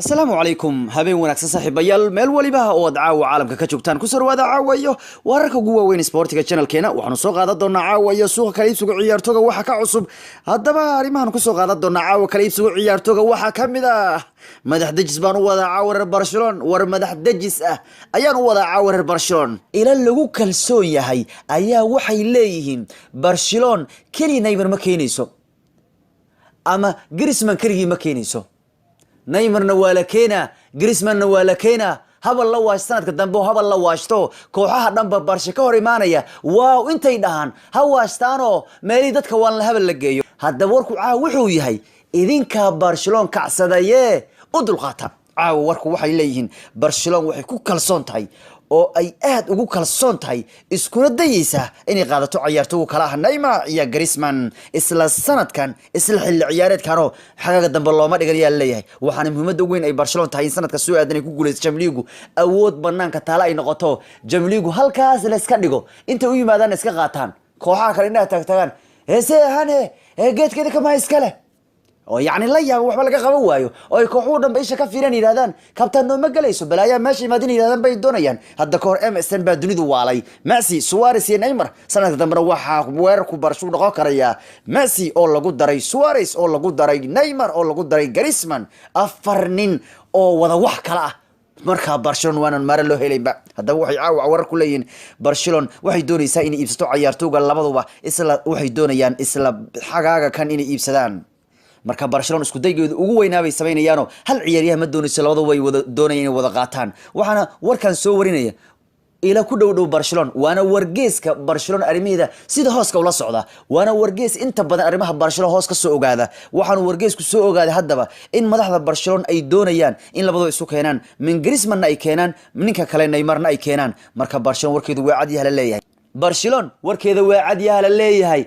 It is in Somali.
asalaamu calaykum habeen wanaagsan saaxiibayaal meel waliba oo aad caawa caalamka ka joogtaan ku sarwaada caawayo wararka ugu waaweyn sportiga channelkeena waxaanu soo qaadan doonaa caawayo suuqa kala iibsiga ciyaartooga waxa ka cusub haddaba arrimahan ku soo qaadan doonaa caawa kala iibsiga ciyaartooga waxa ka mid ah madax dejis baan u wadaa caawa reer Barcelona war madax dejis ah ayaan u wadaa caawa reer Barcelona ila lagu kalsoon yahay ayaa waxay leeyihiin Barcelona kaliya Neymar ma keenayso ama Griezmann kaliya ma keenayso نيمرنا ولا كينا جريزمان ولا كينا هبل الله واستند كدنبو هبل الله واشتو كوحها دنبا برشا كهر إيمانيا واو انت يدهان هوا استانو مالي دادك وان الهبل لقيو هادا وركو وحو يهي إذين كا برشلون كعسدايه ودل قاتا وركو وحي ليهن برشلون وحي كو كالسون تاي oo ay aad ugu kalsoon tahay iskuna dayaysa inay qaadato ciyaartooyga kalaha Neymar iyo Griezmann isla sanadkan isla xilli ciyaareedkan xagaga dambe looma dhigayaa leeyahay waxaana muhiimad weyn ay Barcelona tahay sanadka soo aadan ay ku guuleyso Champions League awood banaanka taala ay noqoto Champions League halkaas la iska dhigo inta u yimaadaan iska qaataan kooxaha kale inay taagtagaan heesahane geedkeeda kama iskale oo yaani la yaab waxba laga qaban waayo oo ay kooxu dhanba isha ka fiiran yiraahdaan kabtan noo ma galayso balaya meeshii maadin yiraahdaan bay doonayaan hadda koor MSN baa dunidu waalay Messi Suarez iyo Neymar sanadka dambe waxa weerarku Barcelona noqon karaya Messi oo lagu daray Suarez oo lagu daray Neymar oo lagu daray Griezmann afar nin oo wada wax kala ah marka Barcelona waanan mar loo helayba hadaba waxay caawa warar ku leeyihiin Barcelona waxay doonaysaa inay iibsato ciyaartooyga labaduba isla waxay doonayaan isla xagaaga kan inay iibsadaan marka Barcelona isku daygeedu ugu weynaabay sameeynaano hal ciyaaryaha ma doonayso labada way wada doonayeen wada qaataan waxana warkan soo warinaya ila ku dhow Barcelona waana wargeeska Barcelona arimeeda sida hooska ula socda waana wargees inta badan arimaha Barcelona hoos ka soo ogaada waxaan wargeesku soo ogaaday haddaba in madaxda Barcelona ay doonayaan in labadaba isu keenaan min Griezmann ay keenaan ninka kale Neymarna ay keenaan marka Barcelona warkeedu waa cad yahay la leeyahay Barcelona warkeedu waa cad yahay la leeyahay